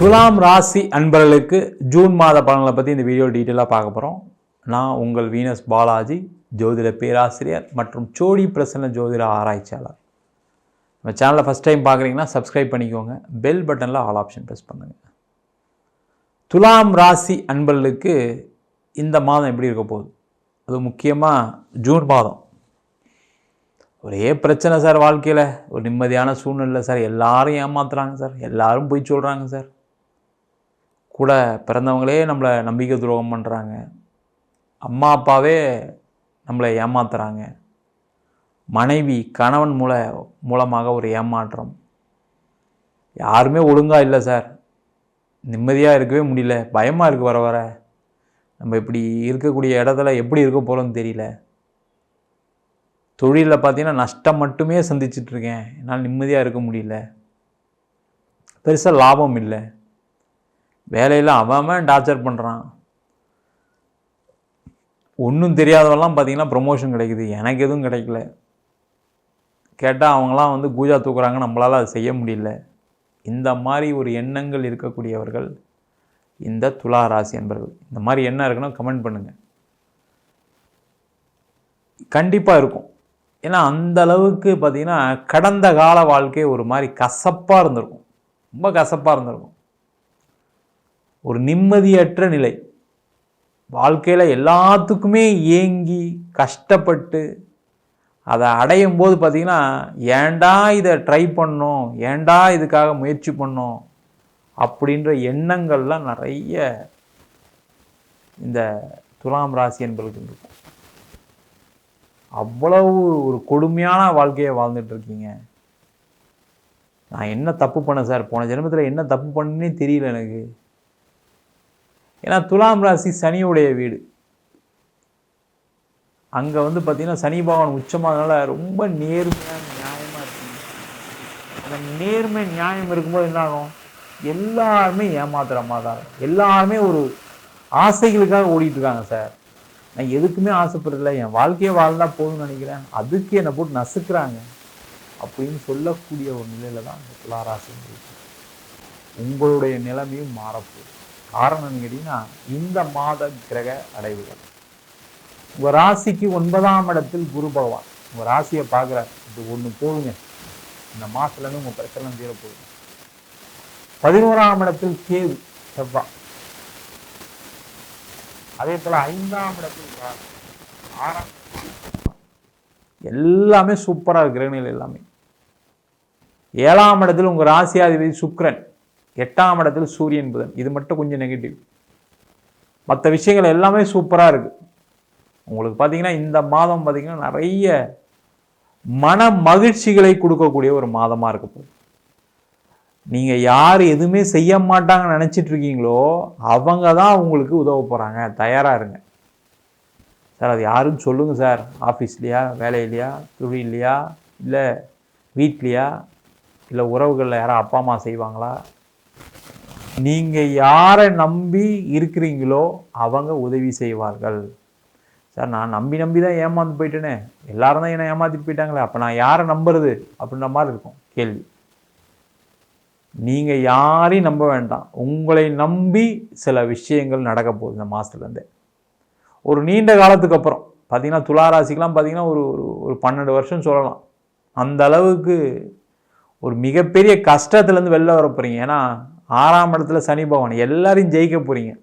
துலாம் ராசி அன்பர்களுக்கு ஜூன் மாத பலன்களை பற்றி இந்த வீடியோ டீட்டெயிலாக பார்க்க போகிறோம். நான் உங்கள் வீனஸ் பாலாஜி, ஜோதிட பேராசிரியர் மற்றும் சோடி பிரசன்ன ஜோதிட ஆராய்ச்சியாளர். நம்ம சேனலை ஃபஸ்ட் டைம் பார்க்குறீங்கன்னா சப்ஸ்கிரைப் பண்ணிக்கோங்க, பெல் பட்டனில் ஆல் ஆப்ஷன் ப்ரெஸ் பண்ணுங்கள். துலாம் ராசி அன்பர்களுக்கு இந்த மாதம் எப்படி இருக்க போகுது? அது முக்கியமாக ஜூன் மாதம் ஒரே பிரச்சனை சார். வாழ்க்கையில் ஒரு நிம்மதியான சூழ்நிலை சார். எல்லாரும் ஏமாத்துறாங்க சார், எல்லாரும் போய் சொல்கிறாங்க சார். கூட பிறந்தவங்களே நம்மளை நம்பிக்கை துரோகம் பண்ணுறாங்க. அம்மா அப்பாவே நம்மளை ஏமாத்துறாங்க. மனைவி கணவன் மூலமாக ஒரு ஏமாற்றம். யாருமே ஒழுங்காக இல்லை சார். நிம்மதியாக இருக்கவே முடியல, பயமாக இருக்குது. வர வர நம்ம இப்படி இருக்கக்கூடிய இடத்துல எப்படி இருக்க போகிறோன்னு தெரியல. தொழிலில் பார்த்தீங்கன்னா நஷ்டம் மட்டுமே சந்திச்சிட்ருக்கேன். என்னால் நிம்மதியாக இருக்க முடியல. பெருசாக லாபம் இல்லை. வேலையில் அவன் டார்ச்சர் பண்ணுறான். ஒன்றும் தெரியாதவெல்லாம் பார்த்தீங்கன்னா ப்ரொமோஷன் கிடைக்குது, எனக்கு எதுவும் கிடைக்கல. கேட்டால் அவங்களாம் கூஜா தூக்குறாங்க, நம்மளால் அதை செய்ய முடியல. இந்த மாதிரி ஒரு எண்ணங்கள் இருக்கக்கூடியவர்கள் இந்த துலா ராசி என்பவர்கள். இந்த மாதிரி எண்ணம் இருக்குன்னா கமெண்ட் பண்ணுங்கள். கண்டிப்பாக இருக்கும். ஏன்னா அந்த அளவுக்கு பார்த்திங்கன்னா கடந்த கால வாழ்க்கை ஒரு மாதிரி கசப்பாக இருந்திருக்கும், ரொம்ப கசப்பாக இருந்திருக்கும். ஒரு நிம்மதியற்ற நிலை. வாழ்க்கையில் எல்லாத்துக்குமே ஏங்கி கஷ்டப்பட்டு அதை அடையும் போது பார்த்திங்கன்னா ஏண்டா இதை ட்ரை பண்ணோம், ஏண்டா இதுக்காக முயற்சி பண்ணோம் அப்படின்ற எண்ணங்கள்லாம் நிறைய இந்த துலாம் ராசி என்பவர்களுக்கு இருக்கும். அவ்வளவு ஒரு கொடுமையான வாழ்க்கையை வாழ்ந்துட்டு இருக்கீங்க. நான் என்ன தப்பு பண்ணேன் சார், போன ஜென்மத்தில் என்ன தப்பு பண்ணேன்னே தெரியல எனக்கு. ஏன்னா துலாம் ராசி சனியுடைய வீடு. அங்கே பார்த்தீங்கன்னா சனி பகவான் உச்சமானதுனால ரொம்ப நேர்மையாக நியாயமாக இருக்குங்க. அந்த நேர்மை நியாயம் இருக்கும்போது என்ன ஆகும்? எல்லாருமே ஏமாத்துற மாதிரி, எல்லாருமே ஒரு ஆசைகளுக்காக ஓடிட்டு இருக்காங்க சார். நான் எதுக்குமே ஆசைப்படலை, என் வாழ்க்கையை வாழ்ந்தா போதும்னு நினைக்கிறேன், அதுக்கு என்னை போட்டு நசுக்கிறாங்க அப்படின்னு சொல்லக்கூடிய ஒரு நிலையில தான் இந்த துளாராசி இருக்கு. உங்களுடைய நிலைமையும் மாறப்போகுது. காரணம் கேட்டீங்கன்னா இந்த மாத கிரக அடைவுகள். உங்கள் ராசிக்கு 9ஆம் இடத்தில் குரு பகவான் உங்கள் ராசியை பார்க்குறார். இது ஒன்று போடுங்க, இந்த மாதத்துலேருந்து உங்கள் பிரச்சனை தீர போகுது. 11ஆம் இடத்தில் கேது செவ்வாய். அதே போல் 5ஆம் இடத்தில் 6ஆம் எல்லாமே சூப்பராக இருக்கிற நிலை எல்லாமே. 7ஆம் இடத்தில் உங்கள் ராசியாதிபதி சுக்கிரன், 8ஆம் இடத்தில் சூரியன் புதன். இது மட்டும் கொஞ்சம் நெகட்டிவ். மற்ற விஷயங்கள் எல்லாமே சூப்பராக இருக்குது. உங்களுக்கு பார்த்தீங்கன்னா இந்த மாதம் பார்த்தீங்கன்னா நிறைய மன மகிழ்ச்சிகளை கொடுக்கக்கூடிய ஒரு மாதமாக இருக்க போகுது. நீங்கள் யார் எதுவுமே செய்ய மாட்டாங்கன்னு நினச்சிட்டு இருக்கீங்களோ அவங்க தான் உங்களுக்கு உதவ போகிறாங்க. தயாராக இருங்க சார். அது யாருன்னு சொல்லுங்கள் சார். ஆஃபீஸ்லையா, வேலையிலையா, தொழிலையா, இல்லை வீட்லையா, இல்லை உறவுகளில் யாரும் அப்பா அம்மா செய்வாங்களா? நீங்கள் யாரை நம்பி இருக்கிறீங்களோ அவங்க உதவி செய்வார்கள் சார். நான் நம்பி தான் ஏமாந்து போயிட்டேனே, எல்லாரும் தான் என்னை ஏமாற்றிட்டு போயிட்டாங்களே, அப்போ நான் யாரை நம்புறது அப்படின்ற மாதிரி இருக்கும் கேள்வி. நீங்கள் யாரையும் நம்ப வேண்டாம். உங்களை நம்பி சில விஷயங்கள் நடக்க போகுது இந்த மாதத்துலேருந்தே. ஒரு நீண்ட காலத்துக்கு அப்புறம் பார்த்தீங்கன்னா துளாராசிக்கெலாம் பார்த்தீங்கன்னா ஒரு 12 வருஷம் சொல்லலாம். அந்த அளவுக்கு ஒரு மிகப்பெரிய கஷ்டத்துலேருந்து வெளில வர போகிறீங்க. ஏன்னா 6ஆம் இடத்துல சனி பகவான். எல்லாரையும் ஜெயிக்க போகிறீங்க.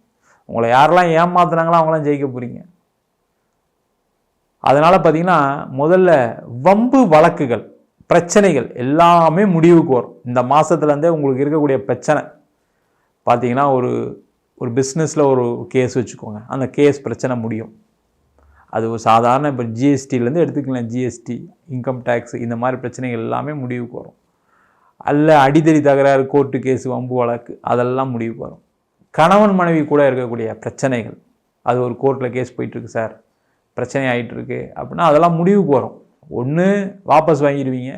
உங்களை யாரெல்லாம் ஏமாத்துனாங்களோ அவங்களாம் ஜெயிக்க போகிறீங்க. அதனால் பார்த்தீங்கன்னா முதல்ல வம்பு வழக்குகள், பிரச்சனைகள் எல்லாமே முடிவுக்கு வரும். இந்த மாதத்துலேருந்தே உங்களுக்கு இருக்கக்கூடிய பிரச்சனை பார்த்தீங்கன்னா ஒரு பிஸ்னஸில் ஒரு கேஸ் வச்சுக்கோங்க, அந்த கேஸ் பிரச்சனை முடியும். அது ஒரு சாதாரண இப்போ ஜிஎஸ்டிலேருந்து எடுத்துக்கலாம். ஜிஎஸ்டி, இன்கம் டேக்ஸ், இந்த மாதிரி பிரச்சனைகள் எல்லாமே முடிவுக்கு வரும். அல்ல அடிதடி தகராறு, கோர்ட்டு கேஸு, வம்பு வழக்கு, அதெல்லாம் முடிவுக்கு வரும். கணவன் மனைவி கூட இருக்கக்கூடிய பிரச்சனைகள், அது ஒரு கோர்ட்டில் கேஸ் போயிட்டுருக்கு சார், பிரச்சனை ஆகிட்டுருக்கு அப்படின்னா அதெல்லாம் முடிவுக்கு வரும். ஒன்று வாபஸ் வாங்கிடுவீங்க,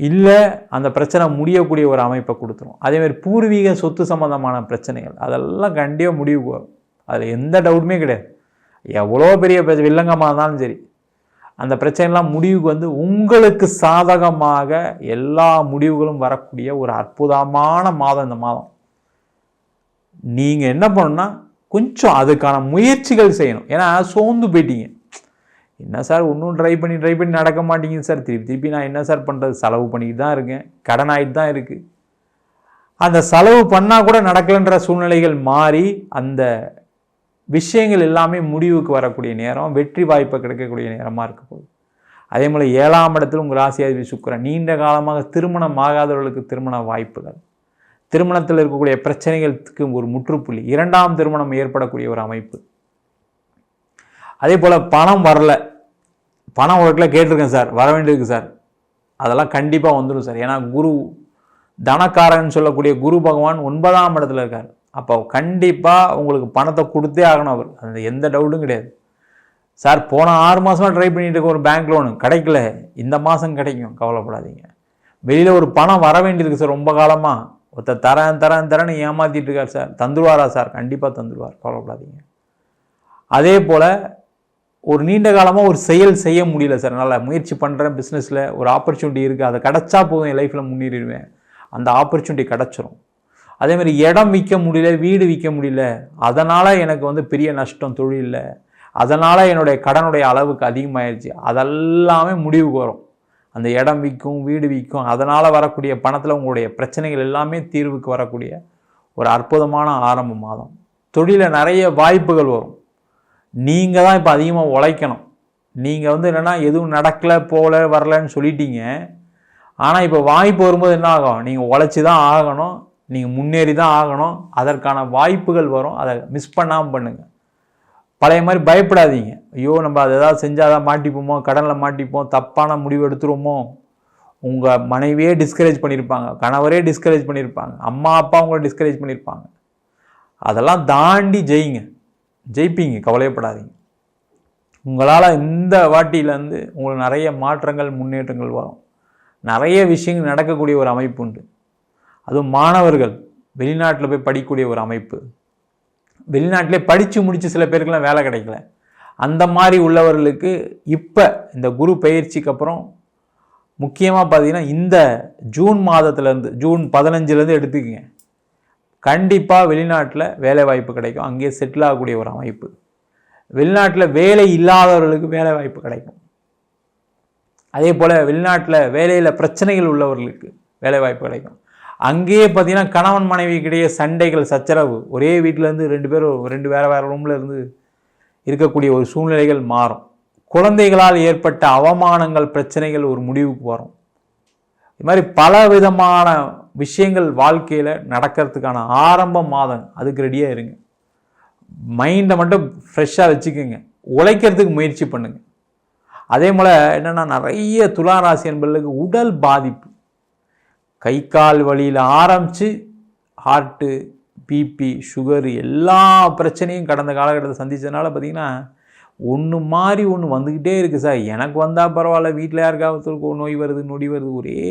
இல்லை அந்த பிரச்சனை முடியக்கூடிய ஒரு அமைப்பை கொடுத்துரும். அதேமாதிரி பூர்வீக சொத்து சம்மந்தமான பிரச்சனைகள் அதெல்லாம் கண்டிப்பாக முடிவுக்கு வரும். அதில் எந்த டவுட்டுமே கிடையாது. எவ்வளோ பெரிய வில்லங்கமாக இருந்தாலும் சரி, அந்த பிரச்சனைலாம் முடிவுக்கு வந்து உங்களுக்கு சாதகமாக எல்லா முடிவுகளும் வரக்கூடிய ஒரு அற்புதமான மாதம் இந்த மாதம். நீங்கள் என்ன பண்ணணும்னா கொஞ்சம் அதுக்கான முயற்சிகள் செய்யணும். ஏன்னா சோர்ந்து போயிட்டீங்க. என்ன சார் ஒன்றும் ட்ரை பண்ணி நடக்க மாட்டேங்குது சார், திருப்பி நான் என்ன சார் பண்ணுறது, செலவு பண்ணிக்கிட்டு தான் இருக்கேன், கடன் ஆகிட்டு தான் இருக்குது. அந்த செலவு பண்ணால் கூட நடக்கலைன்ற சூழ்நிலைகள் மாறி அந்த விஷயங்கள் எல்லாமே முடிவுக்கு வரக்கூடிய நேரம், வெற்றி வாய்ப்பை கிடைக்கக்கூடிய நேரமாக இருக்க போகுது. அதே போல் 7ஆம் இடத்தில் உங்கள் ராசியாதிபதி சுக்கிரன், நீண்ட காலமாக திருமணம் ஆகாதவர்களுக்கு திருமண வாய்ப்புகள், திருமணத்தில் இருக்கக்கூடிய பிரச்சனைகளுக்கு ஒரு முற்றுப்புள்ளி, 2ஆம் திருமணம் ஏற்படக்கூடிய ஒரு அமைப்பு. அதே போல் பணம் வரல, பணம் ஒருக்கில் கேட்டிருக்கேன் சார், வர வேண்டியிருக்கு சார், அதெல்லாம் கண்டிப்பாக வந்துடும் சார். ஏன்னா குரு தனக்காரன் சொல்லக்கூடிய குரு பகவான் 9ஆம் இடத்துல இருக்கார். அப்போ கண்டிப்பாக உங்களுக்கு பணத்தை கொடுத்தே ஆகணும் அவர், அந்த எந்த டவுட்டும் கிடையாது. சார் போன 6 மாதமாக ட்ரை பண்ணிட்டு இருக்க ஒரு பேங்க் லோனு கிடைக்கல, இந்த மாதம் கிடைக்கும், கவலைப்படாதீங்க. வெளியில் ஒரு பணம் வர வேண்டியிருக்கு சார், ரொம்ப காலமாக ஒருத்தர் தரேன்னு ஏமாற்றிட்டு இருக்கார் சார், தந்துடுவாரா சார்? கண்டிப்பாக தந்துடுவார், கவலைப்படாதீங்க. அதே போல் ஒரு நீண்ட காலமாக ஒரு செயல் செய்ய முடியல சார், நல்லா முயற்சி பண்ணுறேன், பிஸ்னஸில் ஒரு ஆப்பர்ச்சுனிட்டி இருக்குது, அதை கிடச்சா போதும் என் லைஃப்பில் முன்னேறிடுவேன், அந்த ஆப்பர்ச்சுனிட்டி கிடச்சிரும். அதேமாதிரி இடம் விற்க முடியல, வீடு விற்க முடியல, அதனால் எனக்கு வந்து பெரிய நஷ்டம் தொழிலில், அதனால் என்னுடைய கடனுடைய அளவுக்கு அதிகமாகிடுச்சு, அதெல்லாமே முடிவுக்கு வரும். அந்த இடம் விற்கும், வீடு விற்கும், அதனால் வரக்கூடிய பணத்தில் உங்களுடைய பிரச்சனைகள் எல்லாமே தீர்வுக்கு வரக்கூடிய ஒரு அற்புதமான ஆரம்ப மாதம். தொழிலில் நிறைய வாய்ப்புகள் வரும். நீங்கள் தான் இப்போ அதிகமாக உழைக்கணும். நீங்கள் வந்து என்னென்னா எதுவும் நடக்கலை, போகல, வரலன்னு சொல்லிட்டீங்க. ஆனால் இப்போ வாய்ப்பு வரும்போது என்ன ஆகும், நீங்கள் உழைச்சி தான் ஆகணும், நீங்கள் முன்னேறி தான் ஆகணும். அதற்கான வாய்ப்புகள் வரும், அதை மிஸ் பண்ணாமல் பண்ணுங்கள். பழைய மாதிரி பயப்படாதீங்க. ஐயோ நம்ம அதை ஏதாவது செஞ்சால் தான் மாட்டிப்போமோ, கடனில் மாட்டிப்போம், தப்பான முடிவு எடுத்துருவோமோ. உங்கள் மனைவியே டிஸ்கரேஜ் பண்ணியிருப்பாங்க, கணவரே டிஸ்கரேஜ் பண்ணியிருப்பாங்க, அம்மா அப்பா உங்களை டிஸ்கரேஜ் பண்ணியிருப்பாங்க. அதெல்லாம் தாண்டி ஜெயிப்பீங்க, கவலையப்படாதீங்க. உங்களால் இந்த வாட்டியிலேருந்து உங்களுக்கு நிறைய மாற்றங்கள், முன்னேற்றங்கள் வரும். நிறைய விஷயங்கள் நடக்கக்கூடிய ஒரு அமைப்பு உண்டு. அதுவும் மாணவர்கள் வெளிநாட்டில் போய் படிக்கக்கூடிய ஒரு அமைப்பு, வெளிநாட்டிலே படித்து முடித்து சில பேருக்குலாம் வேலை கிடைக்கல, அந்த மாதிரி உள்ளவர்களுக்கு இப்போ இந்த குரு பயிற்சிக்கு அப்புறம் முக்கியமாக பார்த்தீங்கன்னா இந்த ஜூன் மாதத்துலேருந்து, ஜூன் 15லேருந்து எடுத்துக்கங்க, கண்டிப்பாக வெளிநாட்டில் வேலை வாய்ப்பு கிடைக்கும், அங்கேயே செட்டில் ஆகக்கூடிய ஒரு அமைப்பு. வெளிநாட்டில் வேலை இல்லாதவர்களுக்கு வேலை வாய்ப்பு கிடைக்கும். அதே போல் வெளிநாட்டில் வேலையில் பிரச்சனைகள் உள்ளவர்களுக்கு வேலை வாய்ப்பு கிடைக்கும். அங்கேயே பார்த்தீங்கன்னா கணவன் மனைவிக்கிடையே சண்டைகள், சச்சரவு, ஒரே வீட்டிலேருந்து 2 பேரும் 2 வேறு ரூமில் இருந்து இருக்கக்கூடிய ஒரு சூழ்நிலைகள் மாறும். குழந்தைகளால் ஏற்பட்ட அவமானங்கள், பிரச்சனைகள் ஒரு முடிவுக்கு வரும். இது மாதிரி பல விதமான விஷயங்கள் வாழ்க்கையில் நடக்கிறதுக்கான ஆரம்ப மாதம். அதுக்கு ரெடியாக இருங்க. மைண்டை மட்டும் ஃப்ரெஷ்ஷாக வச்சுக்கோங்க, உழைக்கிறதுக்கு முயற்சி பண்ணுங்கள். அதே போல் என்னென்னா நிறைய துளாராசி என்பவர்களுக்கு உடல் பாதிப்பு, கை கால் வலியில் ஆரம்பித்து ஹார்ட்டு, பிபி, சுகரு எல்லா பிரச்சனையும் கடந்த காலகட்டத்தை சந்தித்ததுனால பார்த்திங்கன்னா ஒன்று மாறி ஒன்று வந்துக்கிட்டே இருக்குது சார். எனக்கு வந்தால் பரவாயில்ல, வீட்டில் யாருக்காவது நோய் வருது, நொடி வருது, ஒரே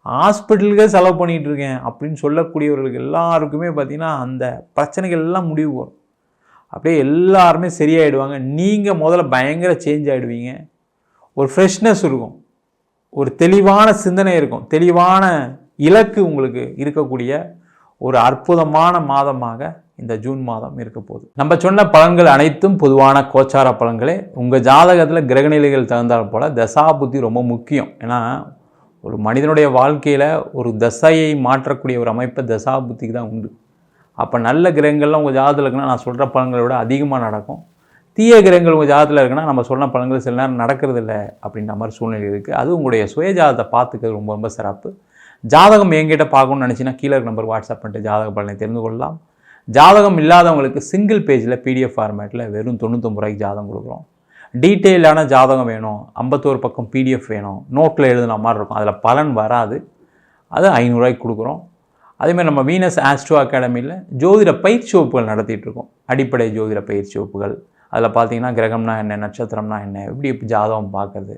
ஹாஸ்பிட்டலுக்கே செலவு பண்ணிகிட்டு இருக்கேன் அப்படின்னு சொல்லக்கூடியவர்களுக்கு எல்லாருக்குமே பார்த்திங்கன்னா அந்த பிரச்சனைகள் எல்லாம் முடிவு வரும். அப்படியே எல்லாருமே சரியாயிடுவாங்க. நீங்கள் முதல்ல பயங்கர சேஞ்ச் ஆகிடுவீங்க. ஒரு ஃப்ரெஷ்னஸ் இருக்கும், ஒரு தெளிவான சிந்தனை இருக்கும், தெளிவான இலக்கு உங்களுக்கு இருக்கக்கூடிய ஒரு அற்புதமான மாதமாக இந்த ஜூன் மாதம் இருக்க போகுது. நம்ம சொன்ன பலன்கள் அனைத்தும் பொதுவான கோச்சார பலன்களே. உங்கள் ஜாதகத்தில் கிரகநிலைகள் தகுந்தால் போல் தசா புத்தி ரொம்ப முக்கியம். ஏன்னா ஒரு மனிதனுடைய வாழ்க்கையில் ஒரு தசையை மாற்றக்கூடிய ஒரு அமைப்பை தசா புத்திக்கு தான் உண்டு. அப்போ நல்ல கிரகங்கள்லாம் உங்கள் ஜாதகத்தில் இருக்குன்னா நான் சொல்கிற பலன்களை விட அதிகமாக நடக்கும். தீய கிரகங்கள் உங்கள் ஜாதகத்தில் இருக்குன்னா நம்ம சொன்ன பலன்கள் சில நேரம் நடக்கிறது இல்லை அப்படின்ற மாதிரி சூழ்நிலை இருக்குது. அது உங்களுடைய சுய ஜாதகத்தை பார்த்துக்கிறது ரொம்ப ரொம்ப சிறப்பு. ஜாதகம் என்கிட்ட பார்க்கணும்னு நினச்சின்னா கீழே நம்பர் வாட்ஸ்அப் பண்ணிட்டு ஜாதக பலனை தெரிந்து கொள்ளலாம். ஜாதகம் இல்லாதவங்களுக்கு சிங்கிள் பேஜில் பிடிஎஃப் ஃபார்மேட்டில் வெறும் 99 ரூபாய்க்கு ஜாதகம் கொடுக்குறோம். டீட்டெயிலான ஜாதகம் வேணும், 51 பக்கம் பிடிஎஃப் வேணும், நோட்டில் எழுதுன மாதிரி இருக்கும், அதில் பலன் வராது, அது 500 ரூபாய்க்கு கொடுக்குறோம். அதேமாதிரி நம்ம வீனஸ் ஆஸ்ட்ரோ அகாடமியில் ஜோதிட பயிற்சி வகுப்புகள் நடத்திட்டுருக்கோம். அடிப்படை ஜோதிட பயிற்சி வகுப்புகள், அதில் பார்த்தீங்கன்னா கிரகம்னா என்ன, நட்சத்திரம்னா என்ன, எப்படி ஜாதகம் பார்க்குறது,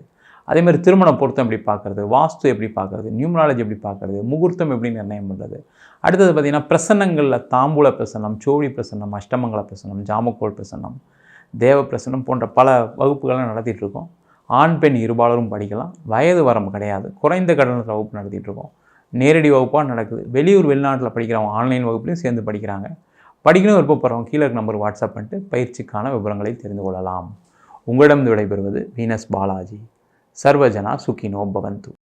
அதேமாதிரி திருமண பொருத்தம் எப்படி பார்க்குறது, வாஸ்து எப்படி பார்க்குறது, நியூமராலஜி எப்படி பார்க்குறது, முகூர்த்தம் எப்படி நிர்ணயம் பண்ணுறது, அடுத்தது பார்த்திங்கன்னா பிரசன்னங்களில் தாம்பூல பிரசன்னம், சோழி பிரசன்னம், அஷ்டமங்கல பிரசன்னம், ஜாமக்கோள் பிரசன்னம், தேவ பிரசன்னம் போன்ற பல வகுப்புகள்லாம் நடத்திட்டுருக்கோம். ஆண் பெண் இருபாலரும் படிக்கலாம். வயது வரம்பு கிடையாது. குறைந்த கட்டணத்தில் வகுப்பு நடத்திட்டு இருக்கோம். நேரடி வகுப்பாக நடக்குது. வெளியூர் வெளிநாட்டில் படிக்கிறவங்க ஆன்லைன் வகுப்புலையும் சேர்ந்து படிக்கிறாங்க. படிக்கணும் விருப்பப்படுறவங்க கீழே நம்பர் வாட்ஸ்அப் பண்ணிட்டு பயிற்சிக்கான விவரங்களை தெரிந்து கொள்ளலாம். உங்களிடம் விடைபெறுவது வீனஸ் பாலாஜி. சர்வஜனா சுகினோ பவந்து.